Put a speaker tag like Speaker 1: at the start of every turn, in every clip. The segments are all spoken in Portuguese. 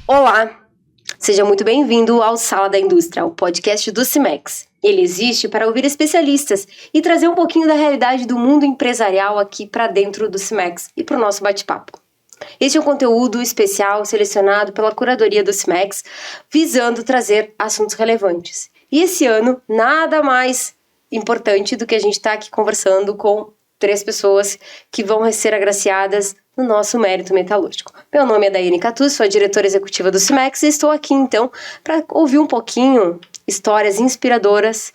Speaker 1: Olá, seja muito bem-vindo ao Sala da Indústria, o podcast do Cimex. Ele existe para ouvir especialistas e trazer um pouquinho da realidade do mundo empresarial aqui para dentro do Cimex e para o nosso bate-papo. Este é um conteúdo especial selecionado pela curadoria do Cimex, visando trazer assuntos relevantes. E esse ano, nada mais importante do que a gente estar aqui conversando com 3 pessoas que vão ser agraciadas no nosso mérito metalúrgico. Meu nome é Daiane Catu, sou a diretora executiva do Cimex e estou aqui então para ouvir um pouquinho histórias inspiradoras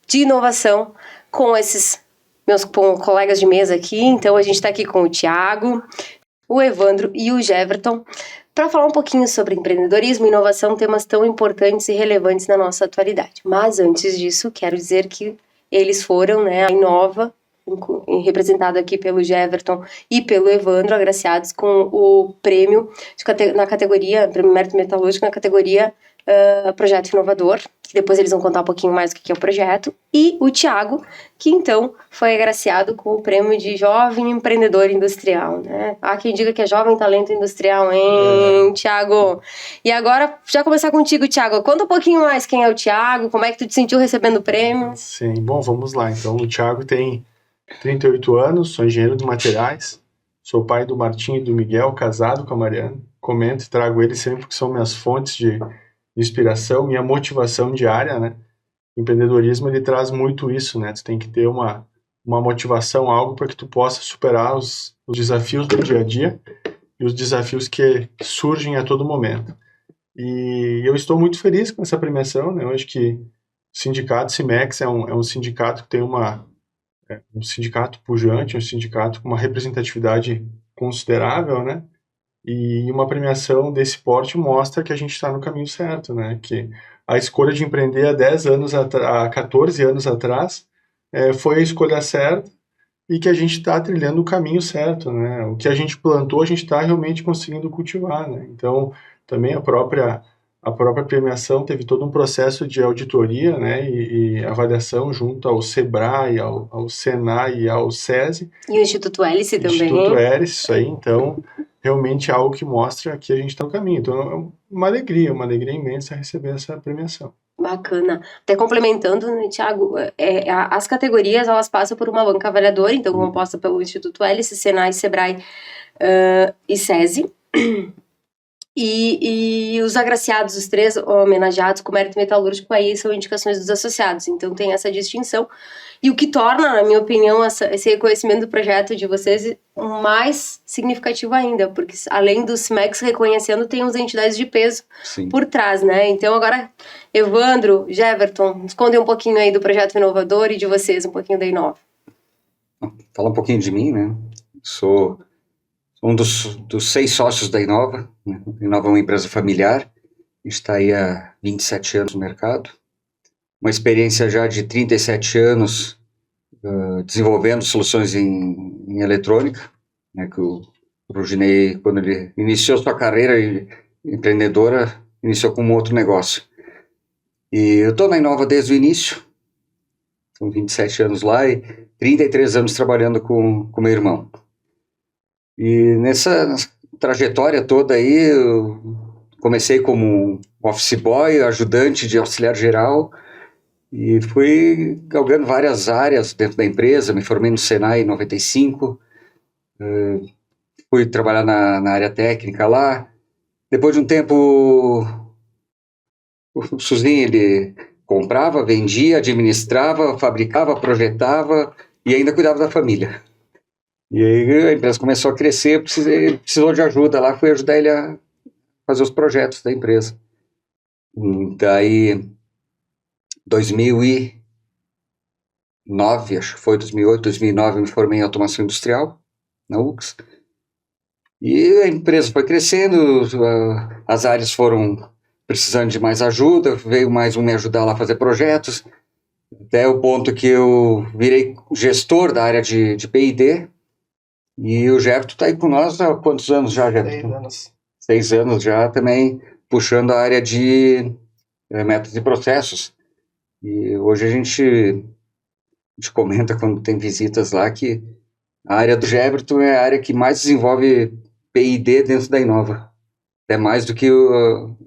Speaker 1: de inovação com esses meus colegas de mesa aqui. Então a gente está aqui com o Thiago, o Evandro e o Jeverton para falar um pouquinho sobre empreendedorismo e inovação, temas tão importantes e relevantes na nossa atualidade. Mas antes disso, quero dizer que eles foram, a Inova, representado aqui pelo Jeverton e pelo Evandro, agraciados com o prêmio na categoria, prêmio Mérito Metalúrgico na categoria Projeto Inovador, que depois eles vão contar um pouquinho mais do que é o projeto, e o Thiago, que então foi agraciado com o prêmio de Jovem Empreendedor Industrial, né? Há quem diga que é Jovem Talento Industrial, hein, Thiago? E agora, já começar contigo, Thiago, conta um pouquinho mais quem é o Thiago, como é que tu te sentiu recebendo o prêmio?
Speaker 2: Sim, bom, vamos lá. Então, o Thiago tem 38 anos, sou engenheiro de materiais, sou pai do Martim e do Miguel, casado com a Mariana. Comento e trago eles sempre porque são minhas fontes de inspiração, minha motivação diária, né? O empreendedorismo, ele traz muito isso, né? Tu tem que ter uma motivação, algo para que tu possa superar os desafios do dia a dia e os desafios que surgem a todo momento. E eu estou muito feliz com essa premiação, né? Eu acho que o sindicato Cimex é um sindicato que tem um sindicato pujante, um sindicato com uma representatividade considerável, né? E uma premiação desse porte mostra que a gente está no caminho certo, né? Que a escolha de empreender há 14 anos atrás foi a escolha certa e que a gente está trilhando o caminho certo, né? O que a gente plantou, a gente está realmente conseguindo cultivar, né? Então, também a própria premiação teve todo um processo de auditoria, né, e avaliação junto ao SEBRAE, ao SENAI e ao SESI.
Speaker 1: E o Instituto Hélice também.
Speaker 2: Instituto Hélice, isso aí. Então, realmente é algo que mostra que a gente está no caminho. Então, é uma alegria imensa receber essa premiação.
Speaker 1: Bacana. Até complementando, né, Thiago, as categorias, elas passam por uma banca avaliadora, então composta pelo Instituto Hélice, SENAI, SEBRAE e SESI. E os agraciados, os 3 homenageados com mérito metalúrgico, aí são indicações dos associados, então tem essa distinção. E o que torna, na minha opinião, esse reconhecimento do projeto de vocês mais significativo ainda, porque além do Cimex reconhecendo, tem as entidades de peso Sim. por trás, né? Então agora, Evandro, Jeverton, nos contem um pouquinho aí do projeto inovador e de vocês, um pouquinho da Inova.
Speaker 3: Fala um pouquinho de mim, né? Sou um dos 6 sócios da Inova. Né? A Inova é uma empresa familiar, está aí há 27 anos no mercado. Uma experiência já de 37 anos desenvolvendo soluções em eletrônica, né? Que o Ruginei, quando ele iniciou sua carreira empreendedora, iniciou com um outro negócio. E eu estou na Inova desde o início, são 27 anos lá e 33 anos trabalhando com meu irmão. E nessa trajetória toda aí, eu comecei como um office boy, ajudante de auxiliar geral, e fui galgando várias áreas dentro da empresa. Me formei no Senai em 95, fui trabalhar na área técnica lá. Depois de um tempo, o Suzinho, ele comprava, vendia, administrava, fabricava, projetava e ainda cuidava da família. E aí a empresa começou a crescer, precisou de ajuda lá, fui ajudar ele a fazer os projetos da empresa. Daí, 2009, acho que foi 2008, 2009, eu me formei em automação industrial, na UX. E a empresa foi crescendo, as áreas foram precisando de mais ajuda, veio mais um me ajudar lá a fazer projetos, até o ponto que eu virei gestor da área de P&D. E o Jeverton está aí com nós há quantos anos já, Jeverton?
Speaker 2: 6 anos.
Speaker 3: 6 anos já, também puxando a área de métodos e processos. E hoje a gente comenta quando tem visitas lá que a área do Jeverton é a área que mais desenvolve P&D dentro da Inova. até mais do que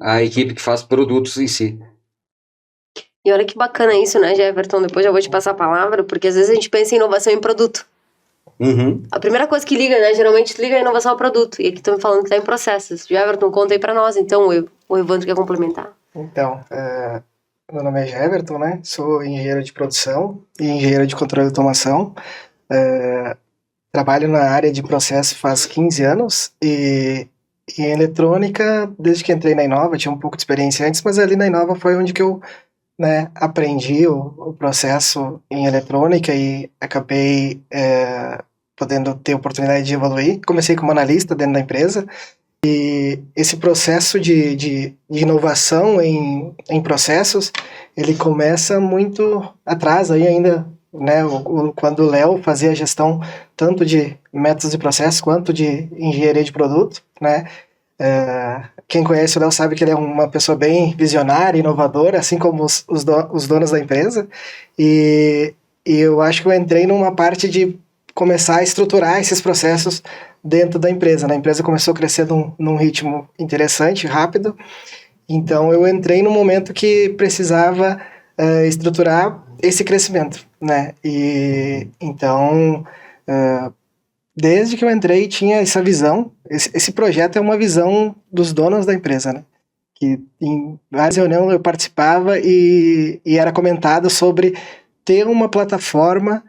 Speaker 3: a equipe que faz produtos em si.
Speaker 1: E olha que bacana isso, né, Jefferson? Depois já vou te passar a palavra, porque às vezes a gente pensa em inovação em produto.
Speaker 3: Uhum.
Speaker 1: A primeira coisa que liga, né, geralmente liga a inovação ao produto. E aqui estamos falando que está em processos. Jefferson, conta aí para nós, então, o Evandro quer complementar.
Speaker 4: Então, meu nome é Jefferson, né? Sou engenheiro de produção e engenheiro de controle de automação. Trabalho na área de processo faz 15 anos e em eletrônica, desde que entrei na Inova, tinha um pouco de experiência antes, mas ali na Inova foi onde que eu, né, aprendi o processo em eletrônica e acabei podendo ter oportunidade de evoluir. Comecei como analista dentro da empresa. Esse processo de inovação em processos, ele começa muito atrás aí ainda, né, quando o Léo fazia a gestão tanto de métodos de processo quanto de engenharia de produto, né. Quem conhece o Léo sabe que ele é uma pessoa bem visionária, inovadora, assim como os donos da empresa, e eu acho que eu entrei numa parte de começar a estruturar esses processos dentro da empresa, né? A empresa começou a crescer num ritmo interessante, rápido, então eu entrei num momento que precisava estruturar esse crescimento, né? E então, desde que eu entrei, tinha essa visão. Esse projeto é uma visão dos donos da empresa, né? Que em várias reuniões eu participava e era comentado sobre ter uma plataforma,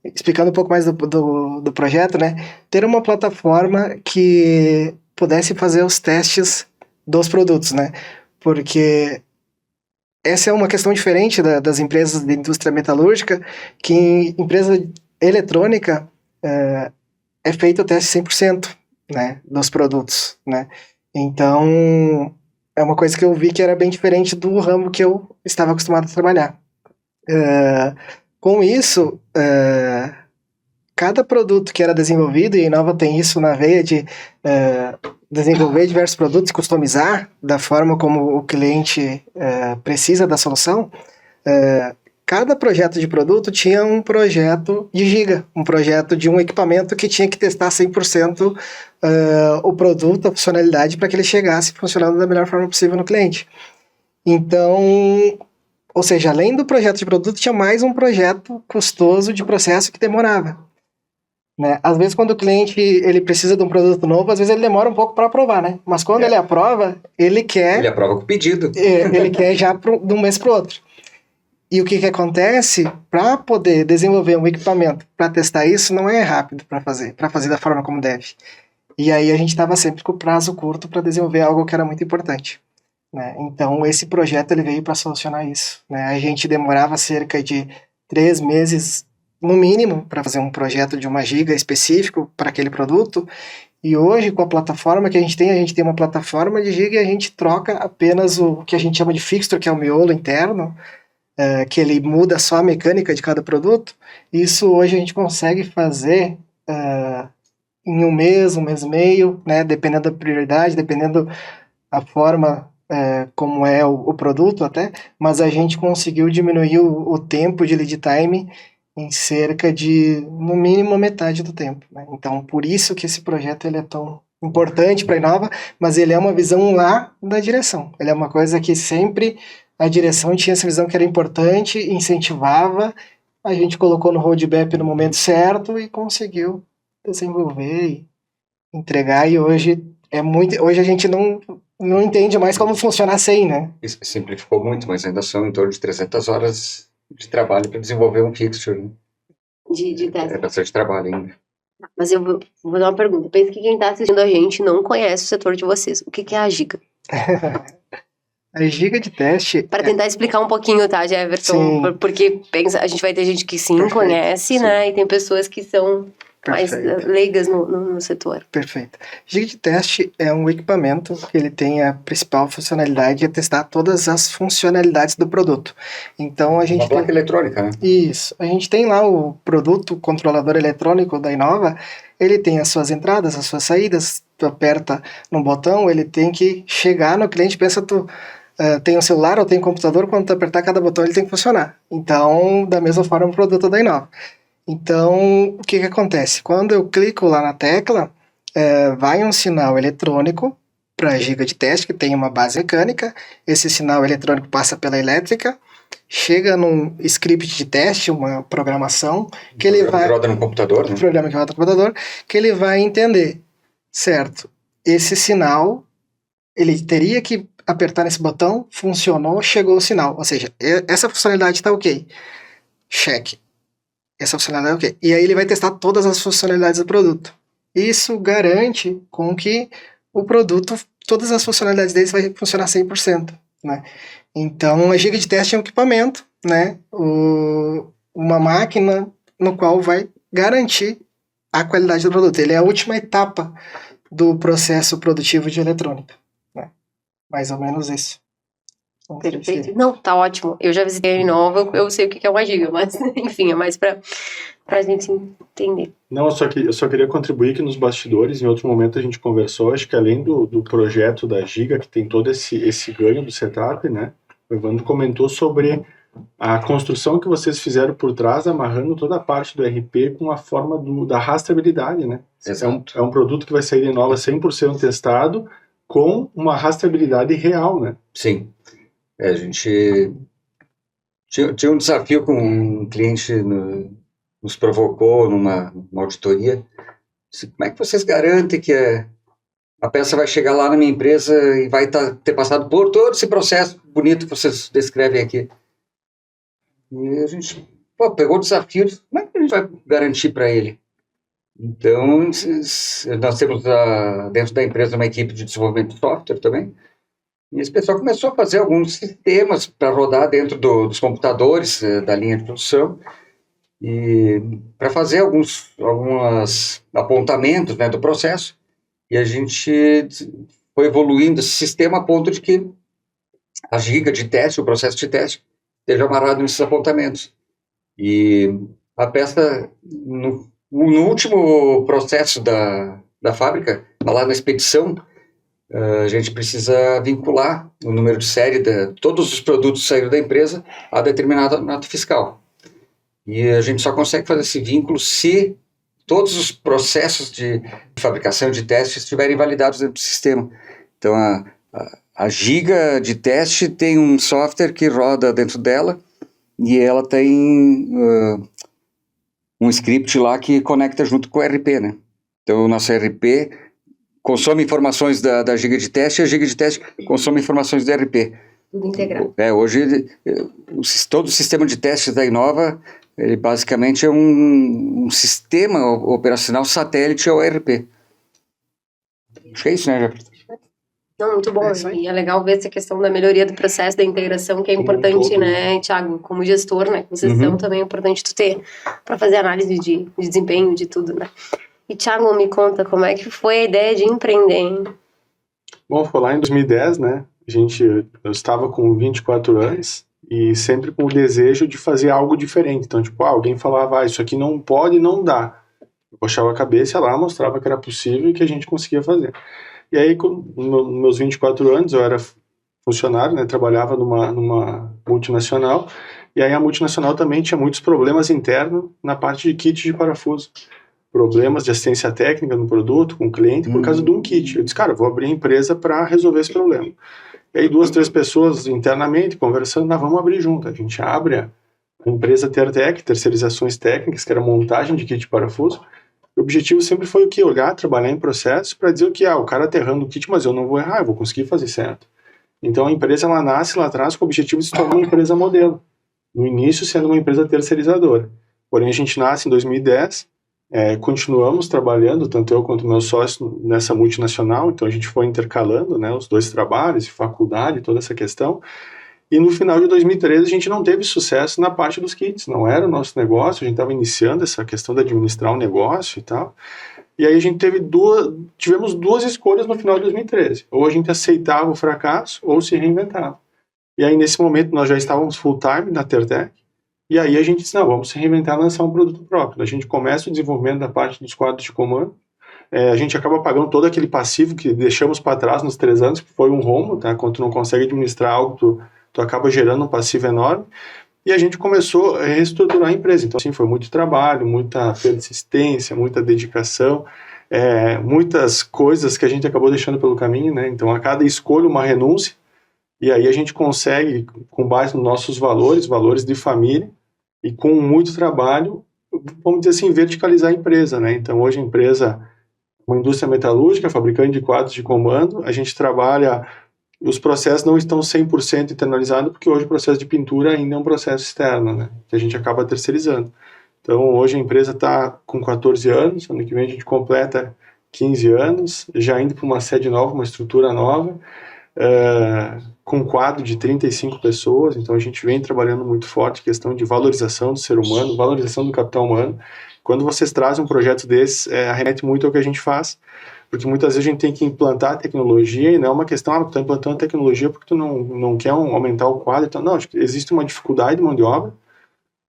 Speaker 4: explicando um pouco mais do projeto, né? Ter uma plataforma que pudesse fazer os testes dos produtos, né? Porque essa é uma questão diferente das empresas da indústria metalúrgica, que em empresa eletrônica é feito o teste 100%, né, dos produtos, né? Então, é uma coisa que eu vi que era bem diferente do ramo que eu estava acostumado a trabalhar. Com isso, cada produto que era desenvolvido, e a Inova tem isso na veia de desenvolver diversos produtos e customizar da forma como o cliente precisa da solução, cada projeto de produto tinha um projeto de giga, um projeto de um equipamento que tinha que testar 100% o produto, a funcionalidade, para que ele chegasse funcionando da melhor forma possível no cliente. Então, ou seja, além do projeto de produto, tinha mais um projeto custoso de processo que demorava, né? Às vezes, quando o cliente ele precisa de um produto novo, às vezes ele demora um pouco para aprovar, né? Mas quando ele aprova, ele quer...
Speaker 3: Ele aprova com o pedido.
Speaker 4: Ele quer já de um mês para o outro. E o que acontece? Para poder desenvolver um equipamento para testar isso, não é rápido para fazer da forma como deve. E aí a gente estava sempre com o prazo curto para desenvolver algo que era muito importante, né? Então esse projeto ele veio para solucionar isso, né? A gente demorava cerca de 3 meses, no mínimo, para fazer um projeto de 1 giga específico para aquele produto. E hoje, com a plataforma que a gente tem uma plataforma de giga e a gente troca apenas o que a gente chama de fixture, que é o miolo interno, que ele muda só a mecânica de cada produto. Isso hoje a gente consegue fazer em 1 mês, 1 mês e meio, né, dependendo da prioridade, dependendo a forma como é o produto até, mas a gente conseguiu diminuir o tempo de lead time em cerca de, no mínimo, metade do tempo, né? Então, por isso que esse projeto ele é tão importante para a Inova, mas ele é uma visão lá da direção. Ele é uma coisa que sempre a direção tinha essa visão que era importante, incentivava, a gente colocou no roadmap no momento certo e conseguiu desenvolver e entregar, e hoje a gente não entende mais como funcionar sem, né?
Speaker 3: Isso simplificou muito, mas ainda são em torno de 300 horas de trabalho para desenvolver um fixture, né?
Speaker 1: De teste.
Speaker 3: É bastante trabalho ainda.
Speaker 1: Mas eu vou fazer uma pergunta. Pensa que quem está assistindo a gente não conhece o setor de vocês. O que é a giga?
Speaker 4: A giga de teste...
Speaker 1: Para tentar explicar um pouquinho, tá, Jefferson?
Speaker 4: Sim.
Speaker 1: Porque a gente vai ter gente que sim,
Speaker 4: Perfeito,
Speaker 1: conhece, né? E tem pessoas que são mais leigas no setor.
Speaker 4: Perfeito. Giga de teste é um equipamento que ele tem a principal funcionalidade de testar todas as funcionalidades do produto. Então a gente
Speaker 3: uma placa eletrônica, né?
Speaker 4: Isso. A gente tem lá o produto controlador eletrônico da Inova, ele tem as suas entradas, as suas saídas, tu aperta no botão, ele tem que chegar no cliente, pensa tu tem um celular ou tem um computador, quando tu apertar cada botão ele tem que funcionar. Então, da mesma forma o produto da Inova. Então, o que acontece? Quando eu clico lá na tecla, vai um sinal eletrônico para a giga de teste, que tem uma base mecânica, esse sinal eletrônico passa pela elétrica, chega num script de teste, uma programação, que ele vai...
Speaker 3: roda no computador, né?
Speaker 4: Programa que roda no computador, que ele vai entender, certo, esse sinal, ele teria que apertar nesse botão, funcionou, chegou o sinal. Ou seja, essa funcionalidade está ok. Check. Essa funcionalidade é ok. E aí ele vai testar todas as funcionalidades do produto. Isso garante com que o produto, todas as funcionalidades deles vai funcionar 100%, né? Então, a giga de teste é um equipamento, né? Uma máquina no qual vai garantir a qualidade do produto. Ele é a última etapa do processo produtivo de eletrônica, né? Mais ou menos isso.
Speaker 1: Perfeito. Não, tá ótimo. Eu já visitei a Inova, eu sei o que é uma giga, mas enfim, é mais pra gente entender.
Speaker 2: Não, eu só queria contribuir que nos bastidores, em outro momento a gente conversou, acho que além do projeto da Giga, que tem todo esse ganho do setup, né? O Evandro comentou sobre a construção que vocês fizeram por trás, amarrando toda a parte do RP com a forma da rastreabilidade, né? É um produto que vai sair da Inova 100% testado, com uma rastreabilidade real, né?
Speaker 3: Sim. A gente tinha um desafio com um cliente, nos provocou numa auditoria. Disse, como é que vocês garantem que a peça vai chegar lá na minha empresa e vai ter passado por todo esse processo bonito que vocês descrevem aqui? E a gente pegou o desafio, como é que a gente vai garantir para ele? Então, nós temos dentro da empresa uma equipe de desenvolvimento de software também, e esse pessoal começou a fazer alguns sistemas para rodar dentro dos computadores da linha de produção, e para fazer alguns apontamentos, né, do processo, e a gente foi evoluindo esse sistema a ponto de que a giga de teste, o processo de teste, esteja amarrado nesses apontamentos. E a peça, no último processo da fábrica, lá na expedição, a gente precisa vincular o número de série de todos os produtos que saíram da empresa a determinada nota fiscal. E a gente só consegue fazer esse vínculo se todos os processos de fabricação de teste estiverem validados dentro do sistema. Então, a giga de teste tem um software que roda dentro dela e ela tem um script lá que conecta junto com o RP, né? Então, o nosso RP consome informações da giga de teste e a giga de teste consome informações do RP.
Speaker 1: Tudo integrado.
Speaker 3: Hoje, todo o sistema de testes da Inova, ele basicamente é um sistema operacional satélite ao ERP. Acho que é isso, né, Jefferson?
Speaker 1: Não, muito bom. E é legal ver essa questão da melhoria do processo, da integração, que é importante, né, Thiago, como gestor, né, que vocês são, também é importante tu ter para fazer análise de desempenho, de tudo, né. E, Thiago, me conta como é que foi a ideia de empreender, hein?
Speaker 2: Bom, foi lá em 2010, né, eu estava com 24 anos, e sempre com o desejo de fazer algo diferente. Então, tipo, alguém falava, isso aqui não pode, não dá. Eu puxava a cabeça lá, mostrava que era possível e que a gente conseguia fazer. E aí, com meus 24 anos, eu era funcionário, né, trabalhava numa multinacional, e aí a multinacional também tinha muitos problemas internos na parte de kit de parafuso. Problemas de assistência técnica no produto, com o cliente, por causa de um kit. Eu disse, cara, vou abrir a empresa para resolver esse problema. E aí 2, 3 pessoas internamente conversando, vamos abrir junto. A gente abre a empresa Tertec, Terceirizações Técnicas, que era montagem de kit de parafuso. O objetivo sempre foi o quê? Olhar, trabalhar em processo para dizer o que? O cara tá errando o kit, mas eu não vou errar, eu vou conseguir fazer certo. Então a empresa, ela nasce lá atrás com o objetivo de se tornar uma empresa modelo. No início sendo uma empresa terceirizadora. Porém a gente nasce em 2010, continuamos trabalhando, tanto eu quanto meu sócio, nessa multinacional, então a gente foi intercalando, né, os dois trabalhos, faculdade, toda essa questão, e no final de 2013 a gente não teve sucesso na parte dos kits, não era o nosso negócio, a gente estava iniciando essa questão de administrar um negócio e tal, e aí a gente tivemos 2 escolhas no final de 2013, ou a gente aceitava o fracasso, ou se reinventava. E aí nesse momento nós já estávamos full time na Tertec, e aí a gente disse, não, vamos se reinventar e lançar um produto próprio. A gente começa o desenvolvimento da parte dos quadros de comando, a gente acaba pagando todo aquele passivo que deixamos para trás nos 3 anos, que foi um rombo, tá? Quando tu não consegue administrar algo, tu acaba gerando um passivo enorme, e a gente começou a reestruturar a empresa. Então, assim, foi muito trabalho, muita persistência, muita dedicação, muitas coisas que a gente acabou deixando pelo caminho, né? Então, a cada escolha, uma renúncia, e aí a gente consegue, com base nos nossos valores de família, e com muito trabalho, vamos dizer assim, verticalizar a empresa, né? Então, hoje a empresa é uma indústria metalúrgica, fabricante de quadros de comando, a gente trabalha, os processos não estão 100% internalizados, porque hoje o processo de pintura ainda é um processo externo, né? Que a gente acaba terceirizando. Então, hoje a empresa está com 14 anos, ano que vem a gente completa 15 anos, já indo para uma sede nova, uma estrutura nova, com um quadro de 35 pessoas, então a gente vem trabalhando muito forte questão de valorização do ser humano, valorização do capital humano. Quando vocês trazem um projeto desse, arremete muito ao que a gente faz, porque muitas vezes a gente tem que implantar tecnologia e não é uma questão, tu está implantando tecnologia porque tu não quer aumentar o quadro, então, não, existe uma dificuldade de mão de obra,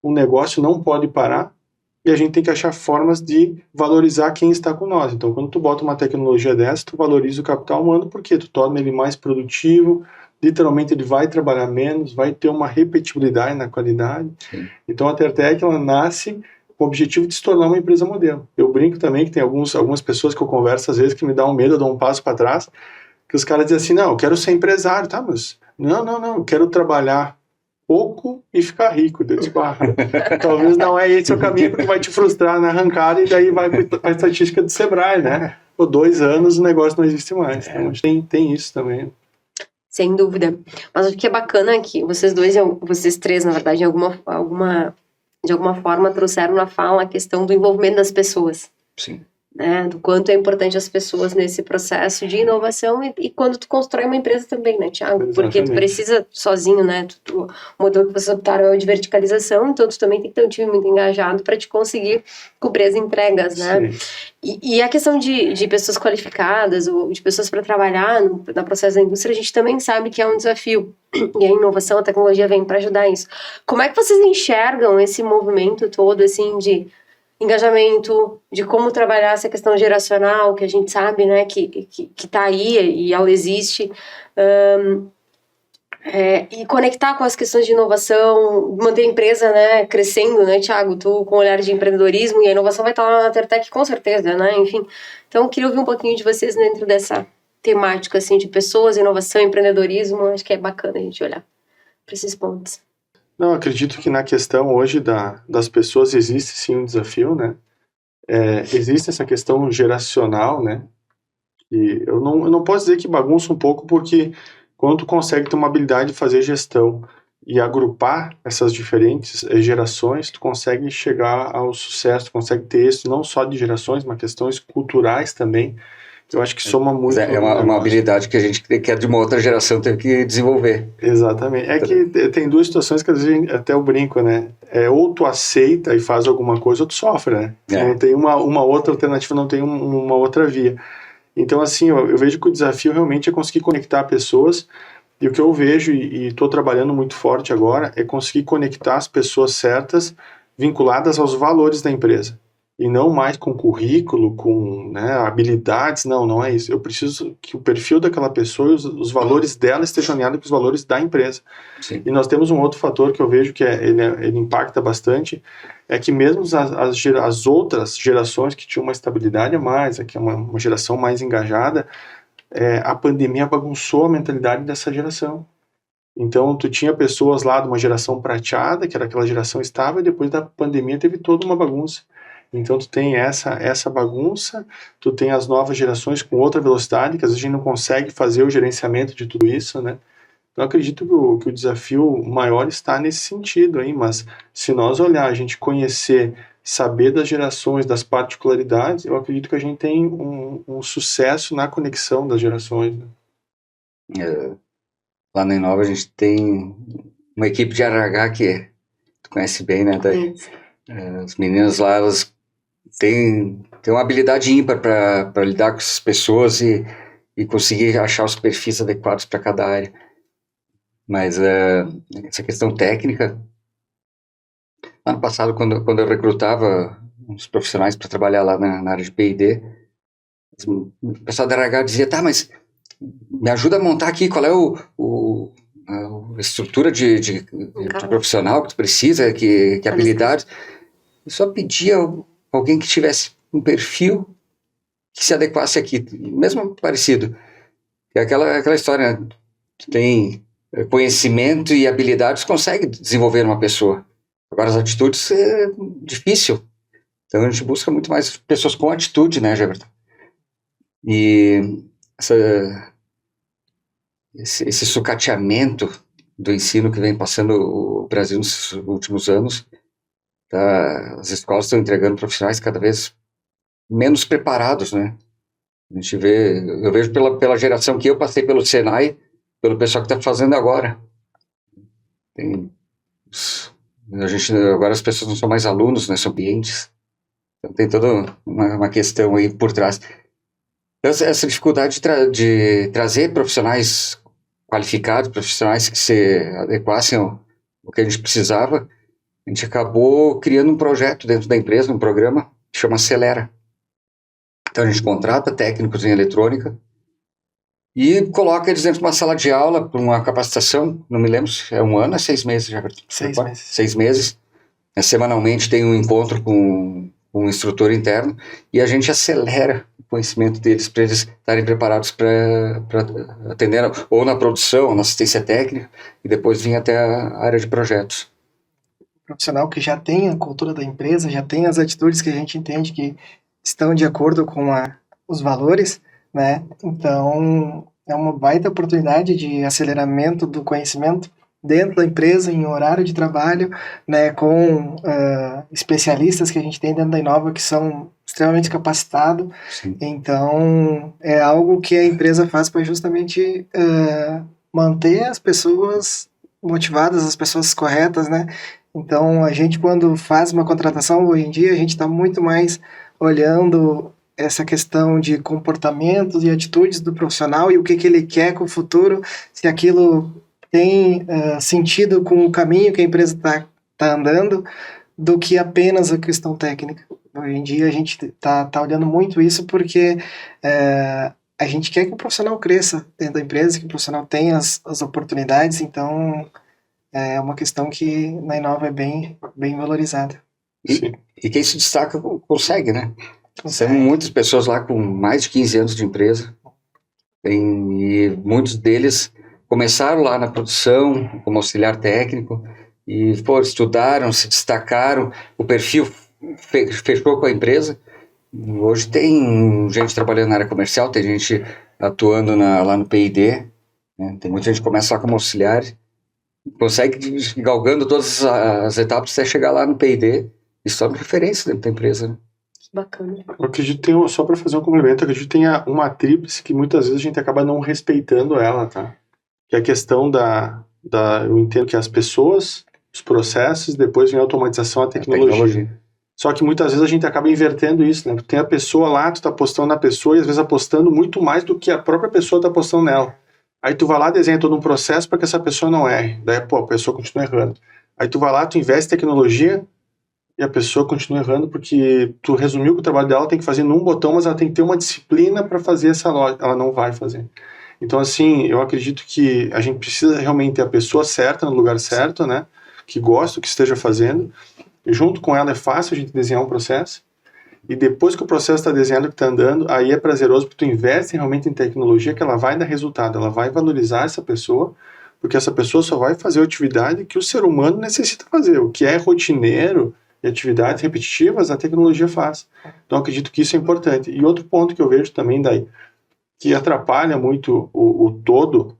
Speaker 2: o negócio não pode parar, e a gente tem que achar formas de valorizar quem está com nós. Então, quando tu bota uma tecnologia dessa, tu valoriza o capital humano, porque tu torna ele mais produtivo, literalmente ele vai trabalhar menos, vai ter uma repetibilidade na qualidade. Sim. Então, a Tertec, ela nasce com o objetivo de se tornar uma empresa modelo. Eu brinco também que tem algumas pessoas que eu converso, às vezes, que me dão medo, eu dou um passo para trás, que os caras dizem assim, não, eu quero ser empresário, tá, mas não, eu quero trabalhar pouco e ficar rico. Deus, talvez não é esse o caminho, porque vai te frustrar na arrancada e daí vai para a estatística do Sebrae, né? Por 2 anos o negócio não existe mais. Então, tem isso também.
Speaker 1: Sem dúvida. Mas o que é bacana é que vocês três, na verdade, de alguma forma trouxeram na fala a questão do envolvimento das pessoas.
Speaker 3: Sim.
Speaker 1: Né, do quanto é importante as pessoas nesse processo de inovação e quando tu constrói uma empresa também, né, Thiago?
Speaker 2: Exatamente.
Speaker 1: Porque tu precisa sozinho, né? O modelo que vocês optaram é o de verticalização, então tu também tem que ter um time muito engajado para te conseguir cobrir as entregas, né? E a questão de pessoas qualificadas ou de pessoas para trabalhar no processo da indústria, a gente também sabe que é um desafio. E a inovação, a tecnologia vem para ajudar isso. Como é que vocês enxergam esse movimento todo, assim, de engajamento, de como trabalhar essa questão geracional, que a gente sabe, né, que tá aí e ela existe, e conectar com as questões de inovação, manter a empresa, né, crescendo, né, Thiago, tu com olhar de empreendedorismo, e a inovação vai estar lá na Tertec com certeza, né, enfim. Então, eu queria ouvir um pouquinho de vocês dentro dessa temática, assim, de pessoas, inovação, empreendedorismo, acho que é bacana a gente olhar para esses pontos.
Speaker 2: Não, acredito que na questão hoje das pessoas existe sim um desafio, né? Existe essa questão geracional, né? E eu não posso dizer que bagunça um pouco, porque quando tu consegue ter uma habilidade de fazer gestão e agrupar essas diferentes gerações, tu consegue chegar ao sucesso, tu consegue ter êxito não só de gerações, mas questões culturais também. Eu acho que soma muito.
Speaker 3: É uma habilidade que a gente que é de uma outra geração teve que desenvolver.
Speaker 2: Exatamente. É que tem 2 situações que às vezes até eu brinco, né? Ou tu aceita e faz alguma coisa, ou tu sofre, né? Não tem uma outra alternativa, não tem uma outra via. Então, assim, eu vejo que o desafio realmente é conseguir conectar pessoas, e o que eu vejo, e estou trabalhando muito forte agora, é conseguir conectar as pessoas certas, vinculadas aos valores da empresa. E não mais com currículo, com, né, habilidades, não é isso. Eu preciso que o perfil daquela pessoa, os valores dela estejam alinhados com os valores da empresa.
Speaker 3: Sim.
Speaker 2: E nós temos um outro fator que eu vejo que ele impacta bastante, é que mesmo as outras gerações que tinham uma estabilidade a mais, que é uma geração mais engajada, a pandemia bagunçou a mentalidade dessa geração. Então, tu tinha pessoas lá de uma geração prateada, que era aquela geração estável, e depois da pandemia teve toda uma bagunça. Então, tu tem essa bagunça, tu tem as novas gerações com outra velocidade, que às vezes a gente não consegue fazer o gerenciamento de tudo isso, né? Então, eu acredito que o desafio maior está nesse sentido aí, mas se nós olhar, a gente conhecer, saber das gerações, das particularidades, eu acredito que a gente tem um sucesso na conexão das gerações, né?
Speaker 3: Lá na Inova a gente tem uma equipe de RH que tu conhece bem, né? As meninas lá, elas têm uma habilidade ímpar para lidar com essas pessoas e conseguir achar os perfis adequados para cada área. Mas essa questão técnica, ano passado, quando eu recrutava uns profissionais para trabalhar lá na área de P&D, o pessoal da RH dizia, tá, mas me ajuda a montar aqui qual é a estrutura de profissional que tu precisa, que habilidades. Eu só pedia alguém que tivesse um perfil que se adequasse aqui, mesmo parecido. É aquela história, né? Tu tem conhecimento e habilidades, consegue desenvolver uma pessoa. Agora, as atitudes é difícil. Então, a gente busca muito mais pessoas com atitude, né, Jefferson? E esse sucateamento do ensino que vem passando o Brasil nos últimos anos, tá? As escolas estão entregando profissionais cada vez menos preparados, né? Eu vejo pela geração que eu passei pelo Senai, pelo pessoal que está fazendo agora. Agora as pessoas não são mais alunos, né, são clientes. Então tem toda uma questão aí por trás. Essa dificuldade de trazer profissionais qualificados, profissionais que se adequassem ao que a gente precisava, a gente acabou criando um projeto dentro da empresa, um programa que chama Acelera. Então a gente contrata técnicos em eletrônica e coloca eles dentro de uma sala de aula para uma capacitação, não me lembro se é 1 ano ou 6 meses, já.
Speaker 4: 6 meses.
Speaker 3: 6 meses. Semanalmente tem um encontro com um instrutor interno e a gente acelera o conhecimento deles para eles estarem preparados para atender ou na produção, ou na assistência técnica e depois vir até a área de projetos.
Speaker 4: Profissional que já tem a cultura da empresa, já tem as atitudes que a gente entende que estão de acordo com os valores, né? Então, é uma baita oportunidade de aceleramento do conhecimento dentro da empresa, em horário de trabalho, né? Com especialistas que a gente tem dentro da Inova que são extremamente capacitados.
Speaker 3: Sim.
Speaker 4: Então, é algo que a empresa faz para justamente manter as pessoas motivadas, as pessoas corretas, né? Então, a gente, quando faz uma contratação, hoje em dia, a gente está muito mais olhando essa questão de comportamentos e atitudes do profissional e o que ele quer com o futuro, se aquilo tem sentido com o caminho que a empresa está andando, do que apenas a questão técnica. Hoje em dia, a gente está olhando muito isso porque a gente quer que o profissional cresça dentro da empresa, que o profissional tenha as oportunidades, então é uma questão que na Inova é bem valorizada.
Speaker 3: E quem se destaca consegue, né? Tem muitas pessoas lá com mais de 15 anos de empresa e muitos deles começaram lá na produção como auxiliar técnico e estudaram, se destacaram, o perfil fechou com a empresa. Hoje tem gente trabalhando na área comercial, tem gente atuando lá no P&D, né? Tem muita gente que começa lá como auxiliar, consegue ir galgando todas as etapas até chegar lá no P&D e se torna referência dentro da empresa, né?
Speaker 1: Bacana.
Speaker 2: Eu acredito que só para fazer um complemento, eu acredito que tem uma tríplice que muitas vezes a gente acaba não respeitando ela, tá? Que é a questão eu entendo que as pessoas, os processos, depois vem a automatização, a tecnologia. Só que muitas vezes a gente acaba invertendo isso, né? Tem a pessoa lá, tu tá apostando na pessoa e às vezes apostando muito mais do que a própria pessoa tá apostando nela. Aí tu vai lá, desenha todo um processo para que essa pessoa não erre. Daí, a pessoa continua errando. Aí tu vai lá, tu investe em tecnologia e a pessoa continua errando porque tu resumiu que o trabalho dela tem que fazer num botão, mas ela tem que ter uma disciplina para fazer essa lógica. Ela não vai fazer. Então, assim, eu acredito que a gente precisa realmente ter a pessoa certa no lugar certo, né? Que gosta, que esteja fazendo. E junto com ela é fácil a gente desenhar um processo. E depois que o processo está desenhado, que está andando, aí é prazeroso porque tu investe realmente em tecnologia que ela vai dar resultado, ela vai valorizar essa pessoa, porque essa pessoa só vai fazer a atividade que o ser humano necessita fazer. O que é rotineiro e atividades repetitivas, a tecnologia faz. Então, acredito que isso é importante. E outro ponto que eu vejo também daí, que atrapalha muito o todo,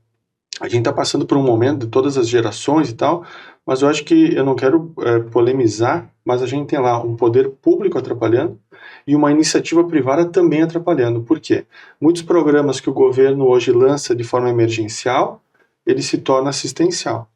Speaker 2: a gente está passando por um momento de todas as gerações e tal, mas eu acho que, eu não quero polemizar, mas a gente tem lá um poder público atrapalhando e uma iniciativa privada também atrapalhando. Por quê? Muitos programas que o governo hoje lança de forma emergencial, ele se torna assistencial.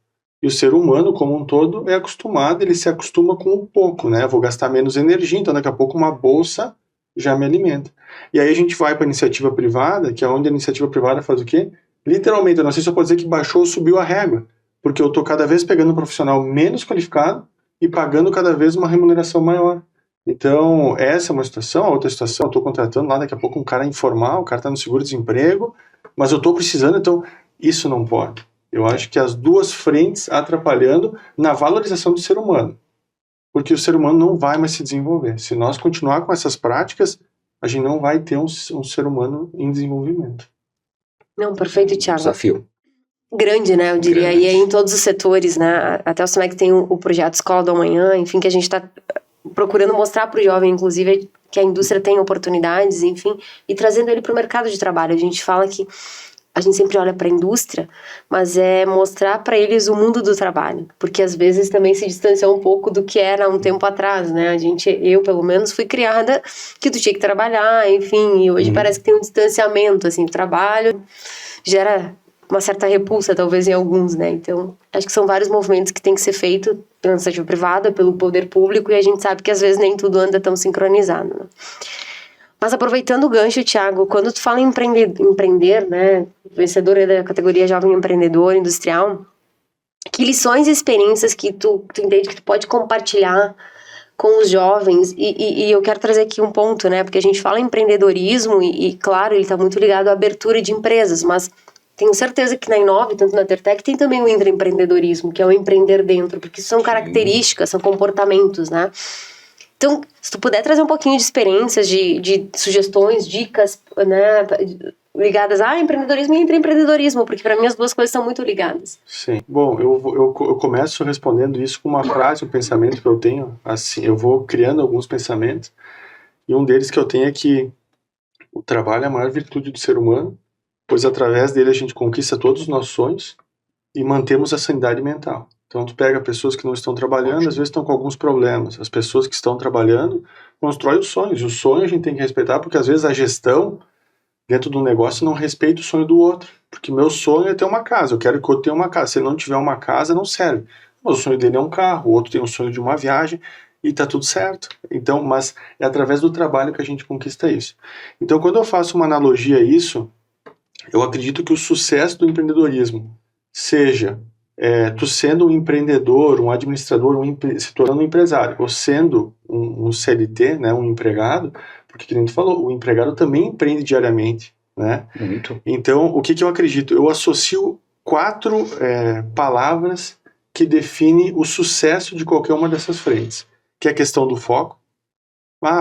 Speaker 2: E o ser humano, como um todo, é acostumado, ele se acostuma com o pouco, né? Vou gastar menos energia, então daqui a pouco uma bolsa já me alimenta. E aí a gente vai para a iniciativa privada, que é onde a iniciativa privada faz o quê? Literalmente, eu não sei se eu posso dizer que baixou ou subiu a régua, porque eu estou cada vez pegando um profissional menos qualificado e pagando cada vez uma remuneração maior. Então, essa é uma situação. A outra situação, eu estou contratando lá daqui a pouco um cara informal, o cara está no seguro-desemprego, mas eu estou precisando, então isso não pode. Eu acho que as duas frentes atrapalhando na valorização do ser humano, porque o ser humano não vai mais se desenvolver. Se nós continuar com essas práticas, a gente não vai ter um ser humano em desenvolvimento.
Speaker 1: Não, perfeito, Thiago.
Speaker 3: Desafio.
Speaker 1: Grande, né, eu diria,
Speaker 3: Grande.
Speaker 1: e aí em todos os setores, né, até o SIMEC tem o projeto Escola do Amanhã, enfim, que a gente está procurando mostrar para o jovem, inclusive, que a indústria tem oportunidades, enfim, e trazendo ele para o mercado de trabalho. A gente fala que a gente sempre olha para a indústria, mas é mostrar para eles o mundo do trabalho, porque às vezes também se distanciou um pouco do que era um tempo atrás, né? Eu pelo menos fui criada que tu tinha que trabalhar, enfim, e hoje parece que tem um distanciamento, assim, o trabalho gera uma certa repulsa, talvez, em alguns, né? Então, acho que são vários movimentos que tem que ser feito pela iniciativa privada, pelo poder público, e a gente sabe que às vezes nem tudo anda tão sincronizado, né? Mas aproveitando o gancho, Thiago, quando tu fala em empreender, né, vencedora da categoria Jovem Empreendedor Industrial, que lições e experiências que tu entende que tu pode compartilhar com os jovens? E eu quero trazer aqui um ponto, né, porque a gente fala em empreendedorismo e claro, ele está muito ligado à abertura de empresas, mas tenho certeza que na Inove, tanto na Tertec, tem também o intraempreendedorismo, que é o empreender dentro, porque são características, são comportamentos, né? Então, se tu puder trazer um pouquinho de experiências, de sugestões, dicas, né, ligadas a empreendedorismo e intraempreendedorismo, porque para mim as duas coisas são muito ligadas.
Speaker 2: Sim. Bom, eu começo respondendo isso com uma frase, um pensamento que eu tenho. Assim, eu vou criando alguns pensamentos, e um deles que eu tenho é que o trabalho é a maior virtude do ser humano, pois através dele a gente conquista todos os nossos sonhos e mantemos a sanidade mental. Então, tu pega pessoas que não estão trabalhando, às vezes estão com alguns problemas. As pessoas que estão trabalhando constroem os sonhos. E o sonho a gente tem que respeitar, porque às vezes a gestão dentro do negócio não respeita o sonho do outro. Porque meu sonho é ter uma casa, eu quero que o outro tenha uma casa. Se ele não tiver uma casa, não serve. O sonho dele é um carro, o outro tem um sonho de uma viagem, e tá tudo certo. Então, mas é através do trabalho que a gente conquista isso. Então, quando eu faço uma analogia a isso, eu acredito que o sucesso do empreendedorismo seja tu sendo um empreendedor, um administrador, se tornando um empresário, ou sendo um CLT, né, um empregado, porque, como a gente falou, o empregado também empreende diariamente, né?
Speaker 3: Muito.
Speaker 2: Então, o que eu acredito? Eu associo 4 palavras que definem o sucesso de qualquer uma dessas frentes, que é a questão do foco.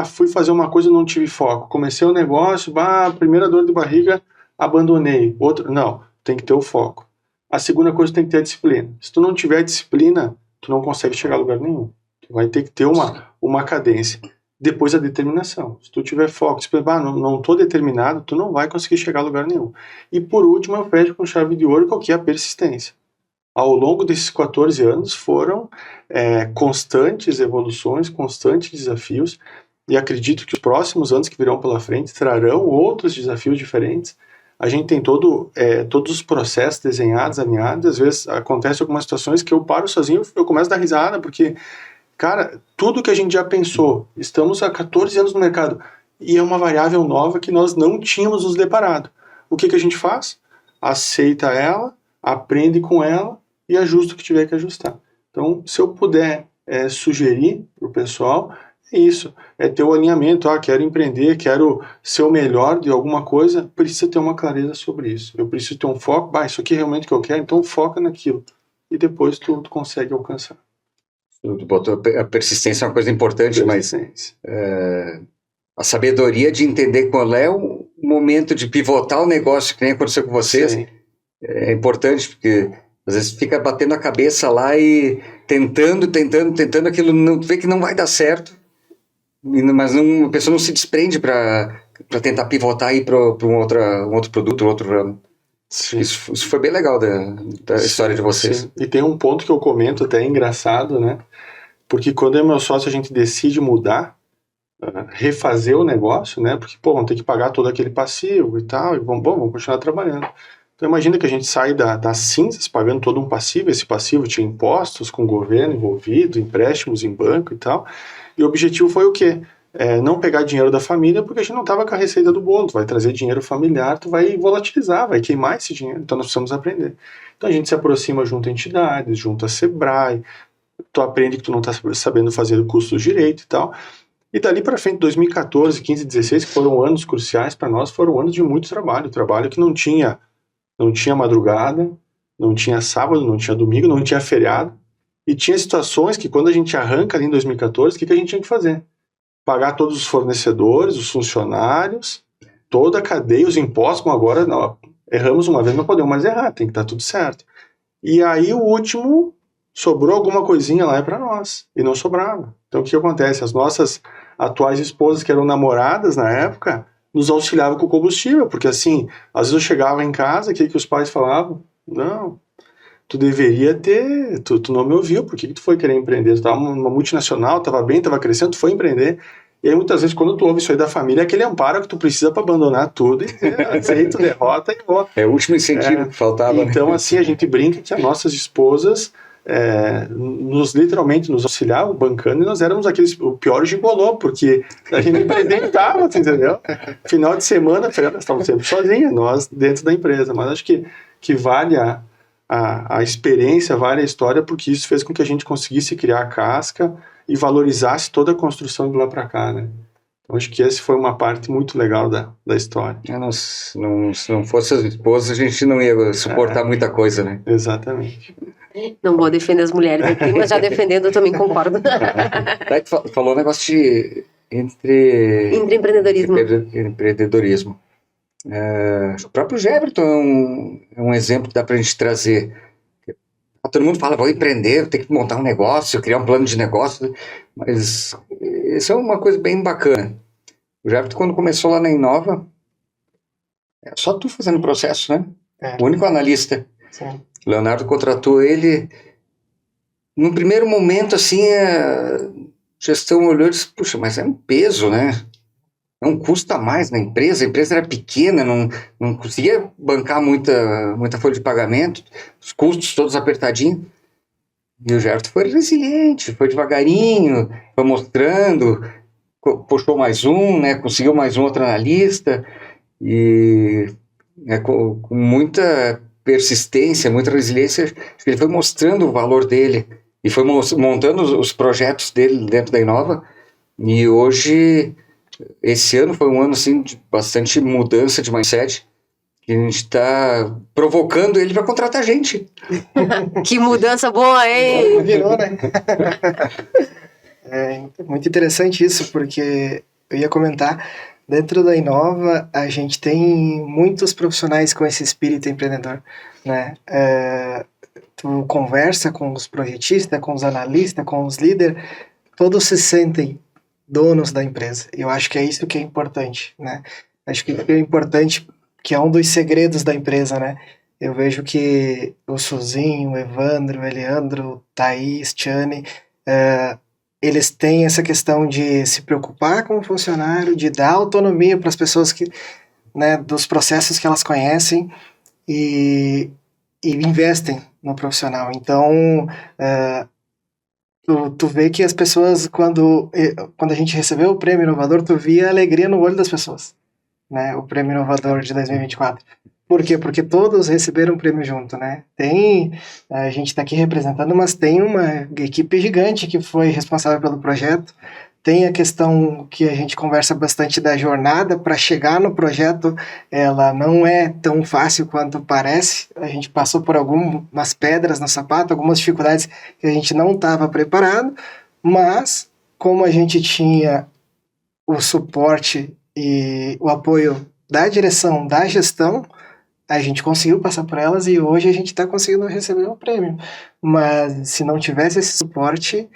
Speaker 2: Fui fazer uma coisa e não tive foco. Comecei o negócio, primeira dor de barriga, abandonei. Não, tem que ter o foco. A segunda coisa, tem que ter a disciplina. Se tu não tiver disciplina, tu não consegue chegar a lugar nenhum. Tu vai ter que ter uma cadência. Depois a determinação. Se tu tiver foco, se tu não estou determinado, tu não vai conseguir chegar a lugar nenhum. E por último, eu fecho com chave de ouro, que é a persistência. Ao longo desses 14 anos foram constantes evoluções, constantes desafios, e acredito que os próximos anos que virão pela frente trarão outros desafios diferentes. A gente tem todos os processos desenhados, alinhados. Às vezes acontece algumas situações que eu paro sozinho, eu começo a dar risada, porque, cara, tudo que a gente já pensou, estamos há 14 anos no mercado, e é uma variável nova que nós não tínhamos nos deparado. O que a gente faz? Aceita ela, aprende com ela e ajusta o que tiver que ajustar. Então, se eu puder sugerir para o pessoal, é isso, é ter o alinhamento, quero empreender, quero ser o melhor de alguma coisa, precisa ter uma clareza sobre isso. Eu preciso ter um foco, isso aqui é realmente o que eu quero, então foca naquilo. E depois tu consegue alcançar.
Speaker 3: Tu botou a persistência é uma coisa importante, mas a sabedoria de entender qual é o momento de pivotar o negócio, que nem aconteceu com vocês,
Speaker 2: Sim.
Speaker 3: É importante, porque às vezes fica batendo a cabeça lá e tentando, aquilo não, vê que não vai dar certo. Mas a pessoa não se desprende para tentar pivotar e ir para um outro produto, um outro ramo. Isso foi bem legal da história de vocês.
Speaker 2: Sim. E tem um ponto que eu comento até engraçado, né? Porque quando eu e meu sócio a gente decide mudar, refazer o negócio, né? Porque, vamos ter que pagar todo aquele passivo e tal, e vamos continuar trabalhando. Então imagina que a gente sai das cinzas pagando todo um passivo, esse passivo tinha impostos com o governo envolvido, empréstimos em banco e tal. E o objetivo foi o quê? Não pegar dinheiro da família, porque a gente não estava com a receita do bolo. Tu vai trazer dinheiro familiar, tu vai volatilizar, vai queimar esse dinheiro. Então nós precisamos aprender. Então a gente se aproxima junto a entidades, junto a Sebrae. Tu aprende que tu não está sabendo fazer o custo direito e tal. E dali para frente, 2014, 15, 16, que foram anos cruciais para nós, foram anos de muito trabalho. Trabalho que não tinha madrugada, não tinha sábado, não tinha domingo, não tinha feriado. E tinha situações que quando a gente arranca ali em 2014, o que a gente tinha que fazer? pagar todos os fornecedores, os funcionários, toda a cadeia, os impostos, como agora, não, erramos uma vez, não podemos mais errar, tem que estar tudo certo. E aí o último, sobrou alguma coisinha lá para nós, e não sobrava. Então o que acontece? As nossas atuais esposas, que eram namoradas na época, nos auxiliavam com o combustível, porque assim, às vezes eu chegava em casa, o que os pais falavam? Não, tu deveria ter, tu não me ouviu, por que tu foi querer empreender? Tu estava uma multinacional, estava bem, estava crescendo, tu foi empreender. E aí muitas vezes quando tu ouve isso aí da família, é aquele amparo que tu precisa para abandonar tudo e ter aceito, derrota e volta.
Speaker 3: É o último incentivo que faltava.
Speaker 2: Então,
Speaker 3: né?
Speaker 2: assim, a gente brinca que as nossas esposas literalmente nos auxiliavam, bancando, e nós éramos o pior gigolô, porque a gente empreendentava, entendeu? Final de semana, nós estávamos sempre sozinhos, nós dentro da empresa. Mas acho que vale a experiência, vale a história, porque isso fez com que a gente conseguisse criar a casca e valorizasse toda a construção de lá para cá, né? Então, acho que essa foi uma parte muito legal da história.
Speaker 3: Se não fosse as esposas, a gente não ia suportar muita coisa, né?
Speaker 2: Exatamente.
Speaker 1: Não vou defender as mulheres aqui, mas já defendendo eu também concordo.
Speaker 3: Daí tu falou um negócio de entre empreendedorismo. O próprio Geberton é um exemplo que dá pra gente trazer. Todo mundo fala, vou empreender, vou ter que montar um negócio, criar um plano de negócio, mas isso é uma coisa bem bacana. O Geberton, quando começou lá na Inova, é só tu fazendo o processo, né? O único analista.
Speaker 4: Sim.
Speaker 3: O Leonardo contratou ele. No primeiro momento, assim, a gestão olhou e disse, puxa, mas é um peso, né? Não custa mais na empresa, a empresa era pequena, não conseguia bancar muita folha de pagamento, os custos todos apertadinhos. E o Gerto foi resiliente, foi devagarinho, foi mostrando, puxou mais um, né, conseguiu mais um outro analista, e com muita persistência, muita resiliência, ele foi mostrando o valor dele, e foi montando os projetos dele dentro da Inova, e hoje... Esse ano foi um ano assim, de bastante mudança de mindset, que a gente está provocando ele para contratar gente.
Speaker 1: Que mudança boa, hein?
Speaker 4: Virou, né? É muito interessante isso, porque eu ia comentar, dentro da Inova, a gente tem muitos profissionais com esse espírito empreendedor, né? Tu conversa com os projetistas, com os analistas, com os líderes, todos se sentem donos da empresa. Eu acho que é isso que é importante, né? Acho que é importante, que é um dos segredos da empresa, né? Eu vejo que o Suzinho, o Evandro, o Eleandro, o Thaís, Tiane, eles têm essa questão de se preocupar com o funcionário, de dar autonomia para as pessoas que, né, dos processos que elas conhecem e investem no profissional. Então, tu vê que as pessoas, quando a gente recebeu o Prêmio Inovador, tu via a alegria no olho das pessoas, né? O Prêmio Inovador de 2024. Por quê? Porque todos receberam o prêmio junto, né? A gente está aqui representando, mas tem uma equipe gigante que foi responsável pelo projeto. Tem a questão que a gente conversa bastante da jornada para chegar no projeto, ela não é tão fácil quanto parece. A gente passou por algumas pedras no sapato, algumas dificuldades que a gente não estava preparado, mas como a gente tinha o suporte e o apoio da direção, da gestão, a gente conseguiu passar por elas e hoje a gente está conseguindo receber o prêmio. Mas se não tivesse esse suporte,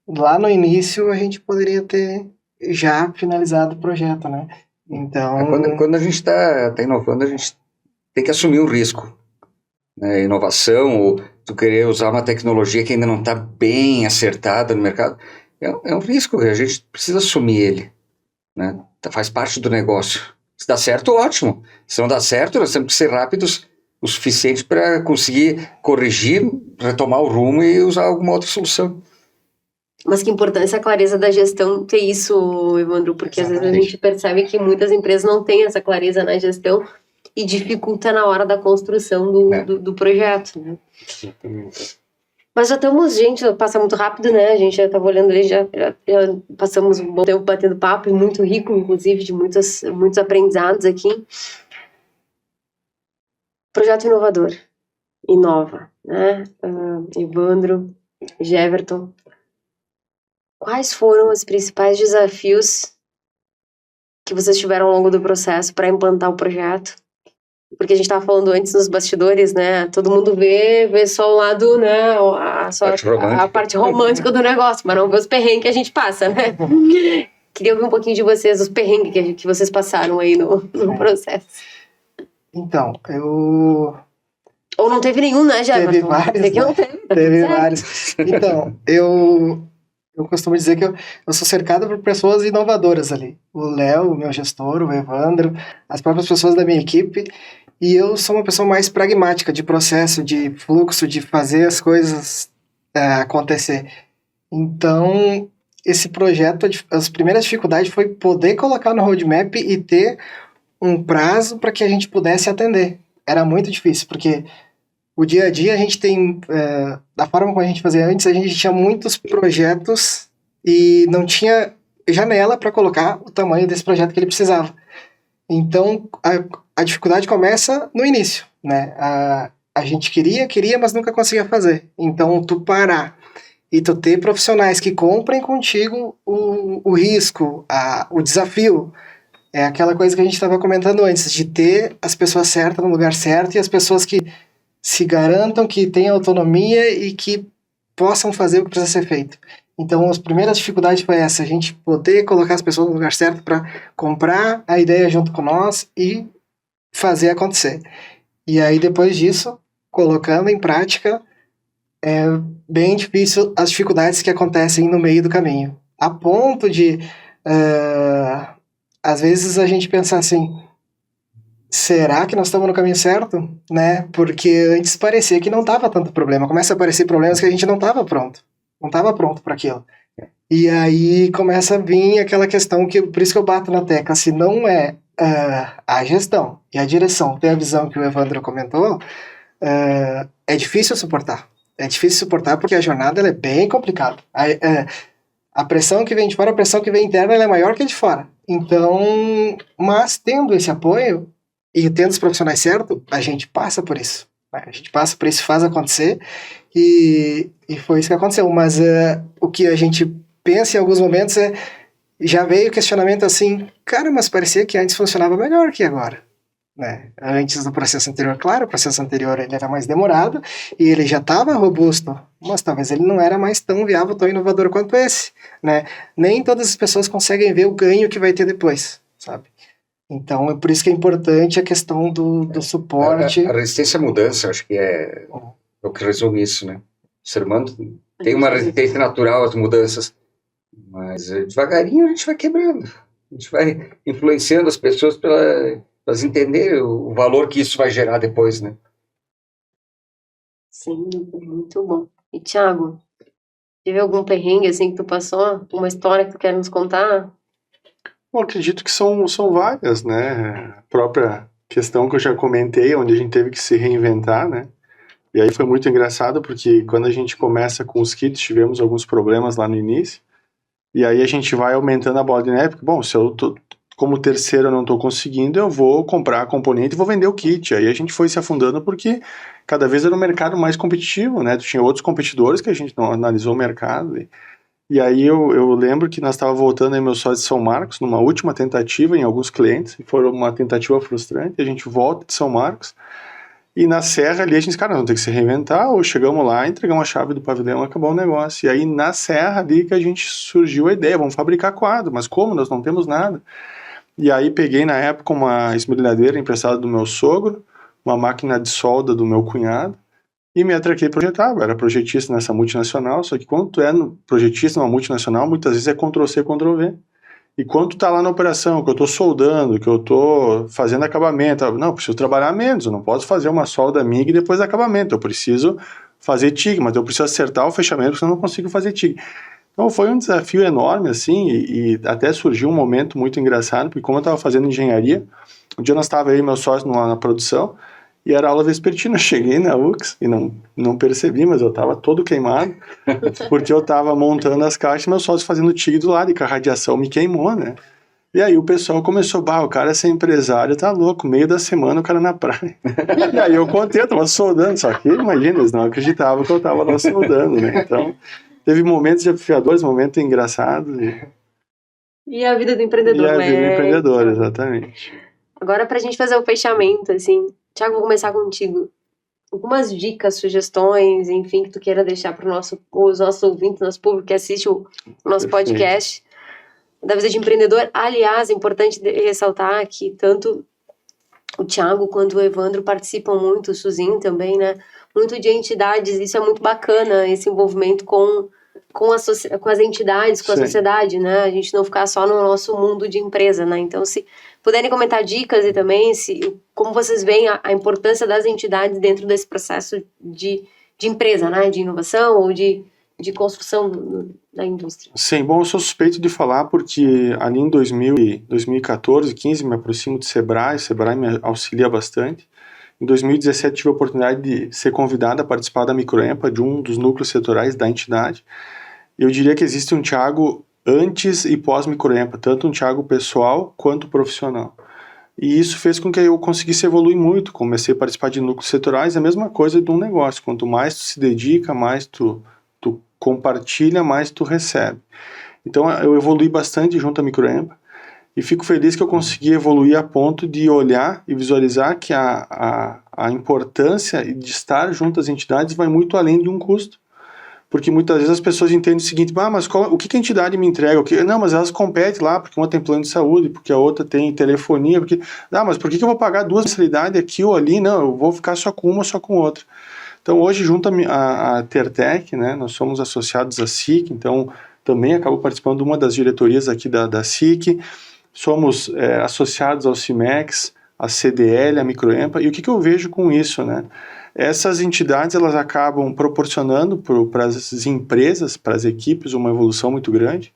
Speaker 4: lá no início a gente poderia ter já finalizado o projeto, né? Então...
Speaker 3: Quando a gente está inovando, a gente tem que assumir o risco. Né? Inovação, ou tu querer usar uma tecnologia que ainda não está bem acertada no mercado, é um risco, a gente precisa assumir ele. Né? Faz parte do negócio. Se dá certo, ótimo. Se não dá certo, nós temos que ser rápidos o suficiente para conseguir corrigir, retomar o rumo e usar alguma outra solução.
Speaker 1: Mas que importância a clareza da gestão ter isso, Evandro, porque às vezes a gente percebe que muitas empresas não têm essa clareza na gestão e dificulta na hora da construção do projeto, né?
Speaker 2: Exatamente.
Speaker 1: Mas já estamos, gente, passa muito rápido, né? A gente já estava olhando ali, já passamos um bom tempo batendo papo, e muito rico, inclusive, de muitos aprendizados aqui. Projeto inovador. Inova, né? Evandro, Geverton. quais foram os principais desafios que vocês tiveram ao longo do processo para implantar o projeto? Porque a gente estava falando antes nos bastidores, né? Todo mundo vê só o lado, né? A parte romântica do negócio, mas não vê os perrengues que a gente passa, né? Queria ouvir um pouquinho de vocês, os perrengues que vocês passaram aí no processo.
Speaker 4: Então,
Speaker 1: Ou não teve nenhum, né, Jefferson?
Speaker 4: Teve vários.
Speaker 1: Você que não teve.
Speaker 4: Teve vários. Então, eu costumo dizer que eu sou cercado por pessoas inovadoras ali. O Léo, o meu gestor, o Evandro, as próprias pessoas da minha equipe. E eu sou uma pessoa mais pragmática de processo, de fluxo, de fazer as coisas acontecer. Então, esse projeto, as primeiras dificuldades foi poder colocar no roadmap e ter um prazo para que a gente pudesse atender. Era muito difícil, porque o dia a dia a gente tem, da forma como a gente fazia antes, a gente tinha muitos projetos e não tinha janela para colocar o tamanho desse projeto que ele precisava. Então, a dificuldade começa no início, né? A gente queria, mas nunca conseguia fazer. Então, tu parar e tu ter profissionais que comprem contigo o risco, o desafio, é aquela coisa que a gente estava comentando antes, de ter as pessoas certas no lugar certo e as pessoas que se garantam, que tenham autonomia e que possam fazer o que precisa ser feito. Então, as primeiras dificuldades foi essa, a gente poder colocar as pessoas no lugar certo para comprar a ideia junto com nós e fazer acontecer. E aí, depois disso, colocando em prática, é bem difícil as dificuldades que acontecem no meio do caminho. A ponto de, às vezes, a gente pensar assim, será que nós estamos no caminho certo? Né? Porque antes parecia que não estava tanto problema. Começa a aparecer problemas que a gente não estava pronto. Não estava pronto para aquilo. E aí começa a vir aquela questão, por isso que eu bato na tecla, se não é a gestão e a direção tem a visão que o Evandro comentou, é difícil suportar. É difícil suportar porque a jornada ela é bem complicada. A pressão que vem de fora, a pressão que vem interna, ela é maior que a de fora. Então, mas tendo esse apoio e tendo os profissionais certos, a gente passa por isso. A gente passa por isso, faz acontecer, e foi isso que aconteceu. Mas o que a gente pensa em alguns momentos já veio o questionamento assim, cara, mas parecia que antes funcionava melhor que agora. Né? Antes do processo anterior, claro, o processo anterior ele era mais demorado, e ele já estava robusto, mas talvez ele não era mais tão viável, tão inovador quanto esse. Né? Nem todas as pessoas conseguem ver o ganho que vai ter depois, sabe? Então, é por isso que é importante a questão do suporte.
Speaker 3: A resistência à mudança, acho que é o que resume isso, né? O ser humano tem uma resistência natural às mudanças, mas devagarinho a gente vai quebrando. A gente vai influenciando as pessoas para elas entenderem o valor que isso vai gerar depois, né?
Speaker 1: Sim, muito bom. E, Thiago, teve algum perrengue assim que tu passou? Uma história que tu quer nos contar?
Speaker 2: Bom, acredito que são várias, né? A própria questão que eu já comentei, onde a gente teve que se reinventar, né? E aí foi muito engraçado, porque quando a gente começa com os kits, tivemos alguns problemas lá no início, e aí a gente vai aumentando a bola de neve, porque, bom, se eu como terceiro eu não estou conseguindo, eu vou comprar a componente e vou vender o kit. Aí a gente foi se afundando porque cada vez era um mercado mais competitivo, né? Tinha outros competidores que a gente não analisou o mercado. E aí eu lembro que nós estávamos voltando aí meus sócios de São Marcos, numa última tentativa em alguns clientes, e foi uma tentativa frustrante, a gente volta de São Marcos, e na Serra ali a gente disse, cara, vamos ter que se reinventar, ou chegamos lá, entregamos a chave do pavilhão, acabou o negócio. E aí na Serra ali que a gente surgiu a ideia, vamos fabricar quadro, mas como? Nós não temos nada. E aí peguei na época uma esmerilhadeira emprestada do meu sogro, uma máquina de solda do meu cunhado, e me atraquei projetava. Eu era projetista nessa multinacional, só que quando tu é projetista numa multinacional, muitas vezes é Ctrl+C, Ctrl+V. E quando tu tá lá na operação, que eu tô soldando, que eu tô fazendo acabamento, não, eu preciso trabalhar menos, eu não posso fazer uma solda MIG e depois acabamento, eu preciso fazer TIG, mas eu preciso acertar o fechamento, porque eu não consigo fazer TIG. Então foi um desafio enorme, assim, e até surgiu um momento muito engraçado, porque como eu estava fazendo engenharia, um dia nós estávamos aí, meus sócios, na produção, e era aula vespertina. Eu cheguei na UX e não percebi, mas eu estava todo queimado, porque eu estava montando as caixas e meus sócios fazendo TIG do lado, e com a radiação me queimou, né? E aí o pessoal começou, o cara é ser empresário, tá louco, meio da semana o cara na praia. E aí eu contei, eu tava soldando, só que imagina, eles não acreditavam que eu tava lá soldando, né? Então teve momentos desafiadores, momentos engraçados.
Speaker 1: E a vida do
Speaker 2: E
Speaker 1: empreendedor,
Speaker 2: a
Speaker 1: né?
Speaker 2: vida do empreendedor, exatamente.
Speaker 1: Agora, pra gente fazer o fechamento, assim, Thiago, vou começar contigo. Algumas dicas, sugestões, enfim, que tu queira deixar para os nossos ouvintes, nosso público que assiste o nosso
Speaker 2: Perfeito.
Speaker 1: podcast da vida de empreendedor. Aliás, é importante ressaltar que tanto o Thiago quanto o Evandro participam muito, o Suzin também, né? Muito de entidades, isso é muito bacana, esse envolvimento com as entidades, com a
Speaker 2: Sim.
Speaker 1: sociedade, né? A gente não ficar só no nosso mundo de empresa, né? Então, se puderem comentar dicas e também como vocês veem a importância das entidades dentro desse processo de empresa, né? De inovação ou de construção da indústria.
Speaker 2: Sim, bom, eu sou suspeito de falar porque ali em 2014, 2015, me aproximo do Sebrae, o Sebrae me auxilia bastante. Em 2017 tive a oportunidade de ser convidado a participar da Microempa, de um dos núcleos setoriais da entidade. Eu diria que existe um Thiago antes e pós-Microempa, tanto um Thiago pessoal quanto profissional. E isso fez com que eu conseguisse evoluir muito, comecei a participar de núcleos setoriais, é a mesma coisa de um negócio, quanto mais tu se dedica, mais tu compartilha, mais tu recebe. Então eu evolui bastante junto à Microempa e fico feliz que eu consegui evoluir a ponto de olhar e visualizar que a importância de estar junto às entidades vai muito além de um custo. Porque muitas vezes as pessoas entendem o seguinte, mas o que a entidade me entrega? Não, mas elas competem lá, porque uma tem plano de saúde, porque a outra tem telefonia, mas por que eu vou pagar 2 mensalidades aqui ou ali? Não, eu vou ficar só com uma, só com outra. Então hoje, junto a Tertec, né, nós somos associados à SIC, então também acabo participando de uma das diretorias aqui da SIC, somos associados ao CIMEX, à CDL, à Microempa, e o que eu vejo com isso, né? Essas entidades, elas acabam proporcionando para as empresas, para as equipes, uma evolução muito grande,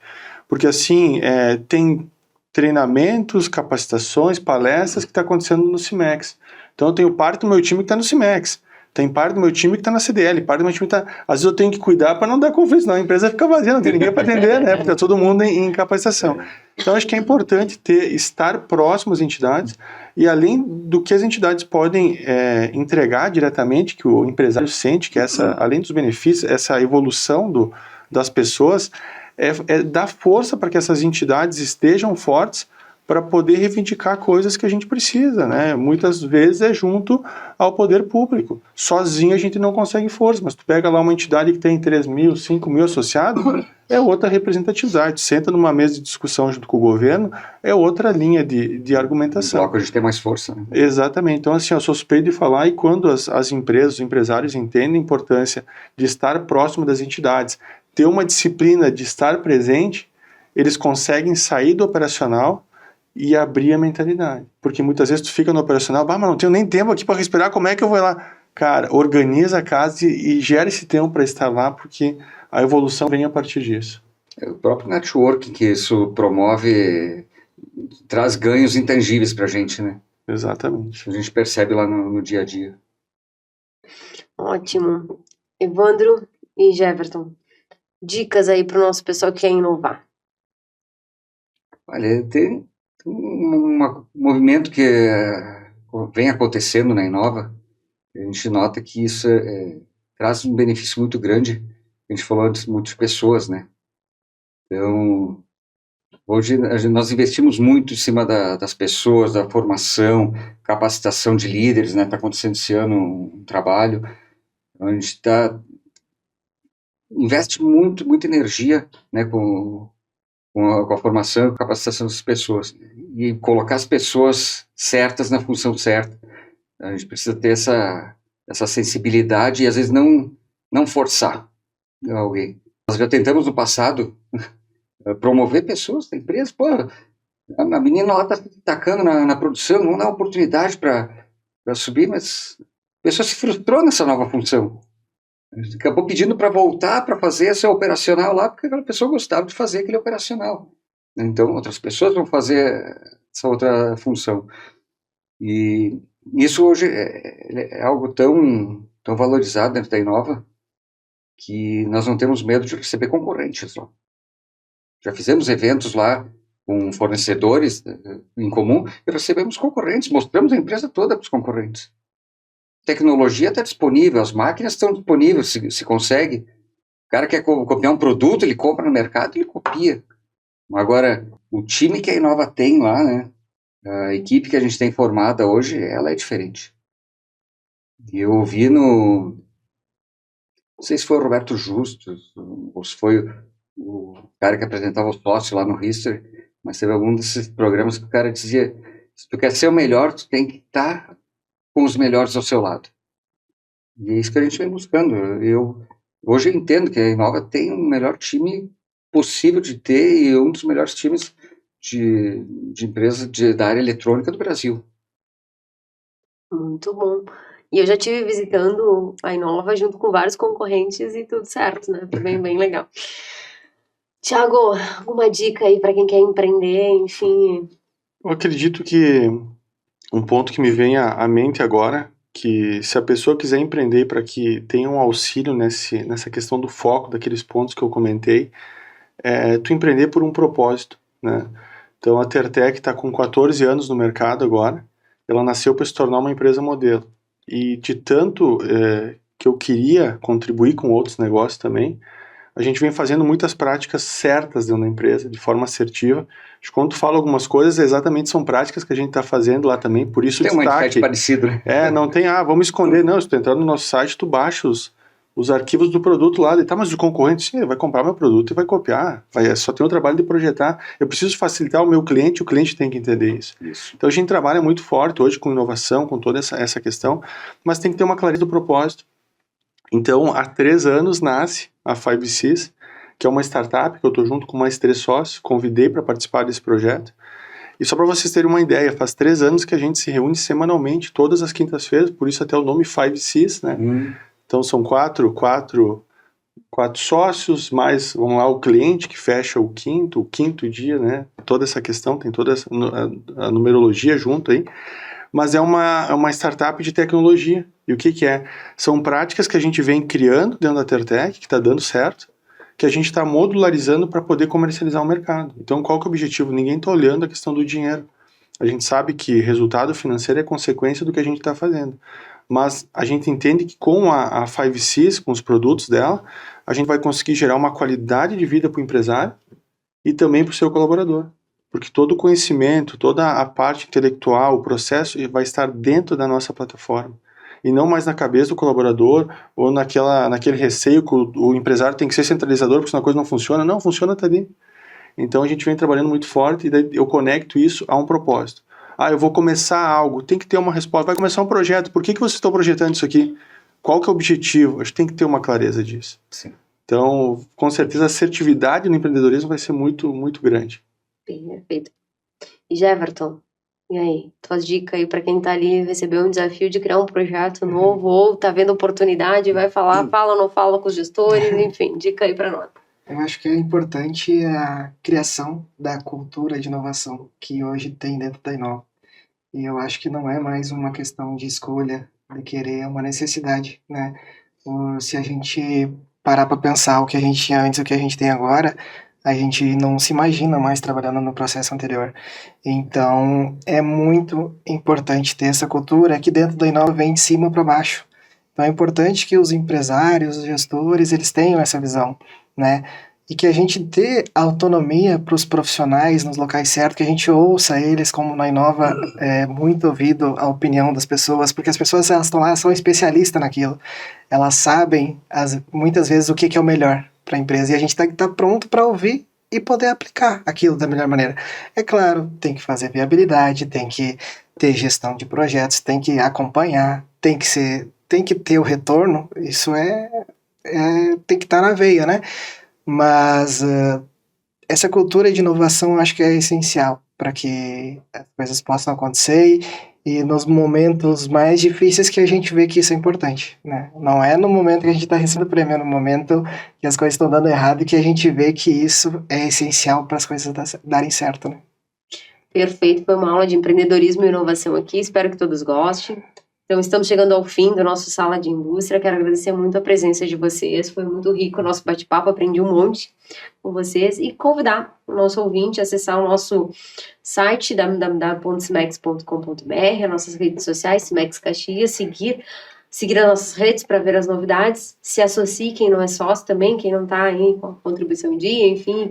Speaker 2: porque assim, tem treinamentos, capacitações, palestras que está acontecendo no CIMEX. Então eu tenho parte do meu time que está no CIMEX, tem parte do meu time que está na CDL, parte do meu time que está... Às vezes eu tenho que cuidar para não dar conflito, senão a empresa fica vazia, não tem ninguém para atender, né? Porque está todo mundo em capacitação. Então acho que é importante estar próximo às entidades e além do que as entidades podem entregar diretamente, que o empresário sente, que além dos benefícios, essa evolução das pessoas, dar força para que essas entidades estejam fortes para poder reivindicar coisas que a gente precisa, né? Muitas vezes é junto ao poder público. Sozinho a gente não consegue força, mas tu pega lá uma entidade que tem 3 mil, 5 mil associados, é outra representatividade. Senta numa mesa de discussão junto com o governo, é outra linha de argumentação.
Speaker 3: Bloco a gente tem mais força, né?
Speaker 2: Exatamente. Então, assim, eu sou suspeito de falar e quando as empresas, os empresários entendem a importância de estar próximo das entidades, ter uma disciplina de estar presente, eles conseguem sair do operacional e abrir a mentalidade. Porque muitas vezes tu fica no operacional, mas não tenho nem tempo aqui para respirar, como é que eu vou lá? Cara, organiza a casa e gera esse tempo para estar lá, porque a evolução vem a partir disso.
Speaker 3: O próprio networking que isso promove traz ganhos intangíveis para a gente, né?
Speaker 2: Exatamente.
Speaker 3: A gente percebe lá no dia a dia.
Speaker 1: Ótimo. Evandro e Jefferson, dicas aí para o nosso pessoal que quer inovar.
Speaker 3: Olha, tem um movimento que vem acontecendo na Inova. A gente nota que isso traz um benefício muito grande. A gente falou antes, muitas pessoas, né? Então, hoje nós investimos muito em cima das pessoas, da formação, capacitação de líderes, né? Está acontecendo esse ano um trabalho. A gente investe muita energia, né? Com a formação e capacitação das pessoas. E colocar as pessoas certas na função certa. A gente precisa ter essa sensibilidade e, às vezes, não forçar alguém. Nós já tentamos no passado promover pessoas da empresa. Pô, a menina lá está tacando na produção, não dá oportunidade para subir, mas a pessoa se frustrou nessa nova função. Acabou pedindo para voltar para fazer esse operacional lá, porque aquela pessoa gostava de fazer aquele operacional. Então, outras pessoas vão fazer essa outra função. E isso hoje é algo tão valorizado dentro da Inova que nós não temos medo de receber concorrentes lá. Já fizemos eventos lá com fornecedores em comum e recebemos concorrentes, mostramos a empresa toda para os concorrentes. A tecnologia está disponível, as máquinas estão disponíveis, se consegue. cara quer copiar um produto, ele compra no mercado, ele copia. Agora, o time que a Inova tem lá, né? A equipe que a gente tem formada hoje, ela é diferente. E eu ouvi não sei se foi o Roberto Justus, ou se foi o cara que apresentava o sócio lá no History, mas teve algum desses programas que o cara dizia, se tu quer ser o melhor, tu tem que estar com os melhores ao seu lado. E é isso que a gente vem buscando. Hoje eu entendo que a Inova tem o melhor time possível de ter e um dos melhores times de empresa da área eletrônica do Brasil.
Speaker 1: Muito bom. E eu já estive visitando a Inova junto com vários concorrentes e tudo certo, né? Foi bem legal. Tiago, alguma dica aí para quem quer empreender, enfim?
Speaker 2: Eu acredito que um ponto que me vem à mente agora, que se a pessoa quiser empreender para que tenha um auxílio nessa questão do foco, daqueles pontos que eu comentei, é tu empreender por um propósito, né? Então a Tertec está com 14 anos no mercado agora, ela nasceu para se tornar uma empresa modelo. E de tanto que eu queria contribuir com outros negócios também, a gente vem fazendo muitas práticas certas dentro da empresa, de forma assertiva. Acho que quando tu fala algumas coisas, exatamente são práticas que a gente está fazendo lá também, por isso o
Speaker 3: Tem um
Speaker 2: destaque.
Speaker 3: mindset parecido, né?
Speaker 2: Não tem, vamos esconder, não, se tu entrar no nosso site, tu baixa os arquivos do produto lá, mas o concorrente, sim, ele vai comprar meu produto e vai copiar, só tem o trabalho de projetar. Eu preciso facilitar o meu cliente, o cliente tem que entender isso. Então a gente trabalha muito forte hoje com inovação, com toda essa questão, mas tem que ter uma clareza do propósito. Então, há 3 anos nasce a 5Cs, que é uma startup que eu estou junto com mais 3 sócios, convidei para participar desse projeto. E só para vocês terem uma ideia, faz 3 anos que a gente se reúne semanalmente, todas as quintas-feiras, por isso até o nome 5Cs, né? Então são quatro sócios, mais, vamos lá, o cliente que fecha o quinto dia, né? Toda essa questão, tem toda a numerologia junto aí. Mas é uma startup de tecnologia. E o que é? São práticas que a gente vem criando dentro da Tertec, que está dando certo, que a gente está modularizando para poder comercializar o mercado. Então, qual que é o objetivo? Ninguém está olhando a questão do dinheiro. A gente sabe que resultado financeiro é consequência do que a gente está fazendo. Mas a gente entende que com a 5Cs, com os produtos dela, a gente vai conseguir gerar uma qualidade de vida para o empresário e também para o seu colaborador. Porque todo o conhecimento, toda a parte intelectual, o processo vai estar dentro da nossa plataforma. E não mais na cabeça do colaborador ou naquele receio que o empresário tem que ser centralizador porque senão a coisa não funciona. Não, funciona, tá ali. Então a gente vem trabalhando muito forte e daí eu conecto isso a um propósito. Eu vou começar algo, tem que ter uma resposta. Vai começar um projeto, por que vocês estão projetando isso aqui? Qual que é o objetivo? A gente tem que ter uma clareza disso.
Speaker 3: Sim.
Speaker 2: Então, com certeza, a assertividade no empreendedorismo vai ser muito, muito grande.
Speaker 1: Perfeito. E Jeverton, e aí? Tuas dicas aí para quem tá ali, recebeu um desafio de criar um projeto novo, ou tá vendo oportunidade, vai falar, fala ou não fala com os gestores, enfim, dica aí para nós.
Speaker 4: Eu acho que é importante a criação da cultura de inovação que hoje tem dentro da Inova. E eu acho que não é mais uma questão de escolha, de querer, é uma necessidade, né? Se a gente parar para pensar o que a gente tinha antes e o que a gente tem agora, a gente não se imagina mais trabalhando no processo anterior. Então, é muito importante ter essa cultura que dentro da Inova vem de cima para baixo. Então, é importante que os empresários, os gestores, eles tenham essa visão, né? E que a gente dê autonomia para os profissionais nos locais certos, que a gente ouça eles, como na Inova é muito ouvido a opinião das pessoas, porque as pessoas elas estão lá, são especialistas naquilo. Elas sabem, muitas vezes, o que é o melhor para a empresa, e a gente tem que estar pronto para ouvir e poder aplicar aquilo da melhor maneira. É claro, tem que fazer viabilidade, tem que ter gestão de projetos, tem que acompanhar, tem que ter o retorno, isso tem que estar na veia, né? Mas essa cultura de inovação eu acho que é essencial para que as coisas possam acontecer e nos momentos mais difíceis que a gente vê que isso é importante, né? Não é no momento que a gente está recebendo o prêmio, é no momento que as coisas estão dando errado que a gente vê que isso é essencial para as coisas darem certo, né?
Speaker 1: Perfeito, foi uma aula de empreendedorismo e inovação aqui, espero que todos gostem. Então, estamos chegando ao fim do nosso Sala de Indústria. Quero agradecer muito a presença de vocês. Foi muito rico o nosso bate-papo, aprendi um monte com vocês. E convidar o nosso ouvinte a acessar o nosso site, www.cimex.com.br, as nossas redes sociais, Cimex Caxias, seguir seguir as nossas redes para ver as novidades, se associe quem não é sócio também, quem não está aí com a contribuição em dia, enfim,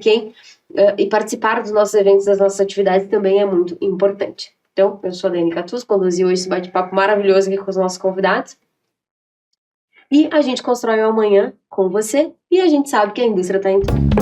Speaker 1: e participar dos nossos eventos, das nossas atividades também é muito importante. Então, eu sou a Dani Catus, conduzi hoje esse bate-papo maravilhoso aqui com os nossos convidados. E a gente constrói o amanhã com você e a gente sabe que a indústria está em tudo.